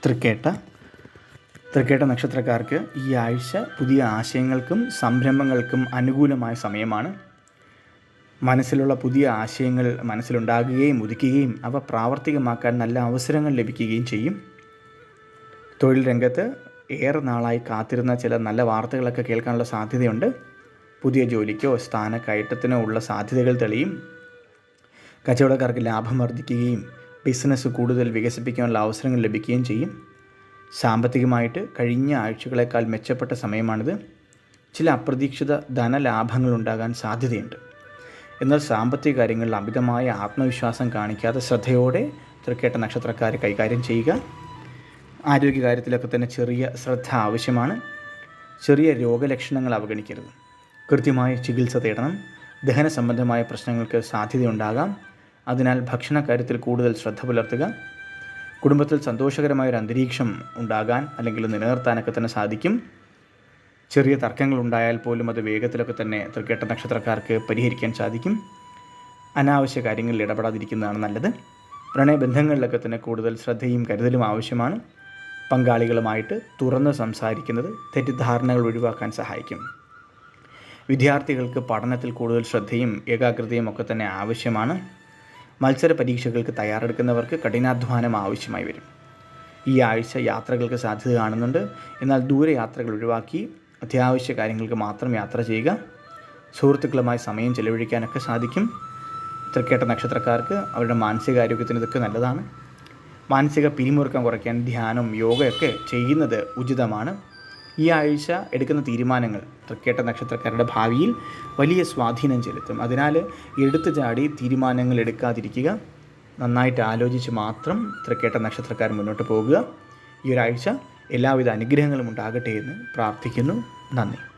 തൃക്കേട്ട നക്ഷത്രക്കാർക്ക് ഈ ആഴ്ച പുതിയ ആശയങ്ങൾക്കും സംരംഭങ്ങൾക്കും അനുകൂലമായ സമയമാണ്. മനസ്സിലുള്ള പുതിയ ആശയങ്ങൾ മനസ്സിലുണ്ടാകുകയും ഉദിക്കുകയും അവ പ്രാവർത്തികമാക്കാൻ നല്ല അവസരങ്ങൾ ലഭിക്കുകയും ചെയ്യും. തൊഴിൽ രംഗത്ത് ഏറെ നാളായി കാത്തിരുന്ന ചില നല്ല വാർത്തകളൊക്കെ കേൾക്കാനുള്ള സാധ്യതയുണ്ട്. പുതിയ ജോലിക്കോ സ്ഥാനക്കയറ്റത്തിനോ ഉള്ള സാധ്യതകൾ തെളിയും. കച്ചവടക്കാർക്ക് ലാഭം വർദ്ധിക്കുകയും ബിസിനസ് കൂടുതൽ വികസിപ്പിക്കാനുള്ള അവസരങ്ങൾ ലഭിക്കുകയും ചെയ്യും. സാമ്പത്തികമായിട്ട് കഴിഞ്ഞ ആഴ്ചകളേക്കാൾ മെച്ചപ്പെട്ട സമയമാണിത്. ചില അപ്രതീക്ഷിത ധനലാഭങ്ങൾ ഉണ്ടാകാൻ സാധ്യതയുണ്ട്. എന്നാൽ സാമ്പത്തിക കാര്യങ്ങളിൽ അമിതമായ ആത്മവിശ്വാസം കാണിക്കാതെ ശ്രദ്ധയോടെ തൃക്കേട്ട നക്ഷത്രക്കാരെ കൈകാര്യം ചെയ്യുക. ആരോഗ്യകാര്യത്തിലൊക്കെ തന്നെ ചെറിയ ശ്രദ്ധ ആവശ്യമാണ്. ചെറിയ രോഗലക്ഷണങ്ങൾ അവഗണിക്കരുത്. കൃത്യമായ ചികിത്സ തേടണം. ദഹന സംബന്ധമായ പ്രശ്നങ്ങൾക്ക് സാധ്യതയുണ്ടാകാം. അതിനാൽ ഭക്ഷണകാര്യത്തിൽ കൂടുതൽ ശ്രദ്ധ പുലർത്തുക. കുടുംബത്തിൽ സന്തോഷകരമായൊരു അന്തരീക്ഷം ഉണ്ടാകാൻ അല്ലെങ്കിൽ നിലനിർത്താനൊക്കെ തന്നെ സാധിക്കും. ചെറിയ തർക്കങ്ങൾ ഉണ്ടായാൽ പോലും അത് വേഗത്തിലൊക്കെ തന്നെ തൃക്കേട്ട നക്ഷത്രക്കാർക്ക് പരിഹരിക്കാൻ സാധിക്കും. അനാവശ്യ കാര്യങ്ങളിൽ ഇടപെടാതിരിക്കുന്നതാണ് നല്ലത്. പ്രണയബന്ധങ്ങളിലൊക്കെ തന്നെ കൂടുതൽ ശ്രദ്ധയും കരുതലും ആവശ്യമാണ്. പങ്കാളികളുമായിട്ട് തുറന്ന് സംസാരിക്കുന്നത് തെറ്റിദ്ധാരണകൾ ഒഴിവാക്കാൻ സഹായിക്കും. വിദ്യാർത്ഥികൾക്ക് പഠനത്തിൽ കൂടുതൽ ശ്രദ്ധയും ഏകാഗ്രതയും ഒക്കെ തന്നെ ആവശ്യമാണ്. മത്സര പരീക്ഷകൾക്ക് തയ്യാറെടുക്കുന്നവർക്ക് കഠിനാധ്വാനം ആവശ്യമായി വരും. ഈ ആഴ്ച യാത്രകൾക്ക് സാധ്യത കാണുന്നുണ്ട്. എന്നാൽ ദൂരയാത്രകൾ ഒഴിവാക്കി അത്യാവശ്യ കാര്യങ്ങൾക്ക് മാത്രം യാത്ര ചെയ്യുക. സുഹൃത്തുക്കളുമായി സമയം ചെലവഴിക്കാനൊക്കെ സാധിക്കും. തൃക്കേട്ട നക്ഷത്രക്കാർക്ക് അവരുടെ മാനസികാരോഗ്യത്തിന് ഇതൊക്കെ നല്ലതാണ്. മാനസിക പിരിമുറുക്കം കുറയ്ക്കാൻ ധ്യാനം, യോഗയൊക്കെ ചെയ്യുന്നത് ഉചിതമാണ്. ഈ ആഴ്ച എടുക്കുന്ന തീരുമാനങ്ങൾ തൃക്കേട്ട നക്ഷത്രക്കാരുടെ ഭാവിയിൽ വലിയ സ്വാധീനം ചെലുത്തും. അതിനാൽ എടുത്തു ചാടി തീരുമാനങ്ങൾ എടുക്കാതിരിക്കുക. നന്നായിട്ട് ആലോചിച്ച് മാത്രം തൃക്കേട്ട നക്ഷത്രക്കാർ മുന്നോട്ട് പോകുക. ഈ ഒരാഴ്ച എല്ലാവിധ അനുഗ്രഹങ്ങളും ഉണ്ടാകട്ടെ എന്ന് പ്രാർത്ഥിക്കുന്നു. നന്ദി.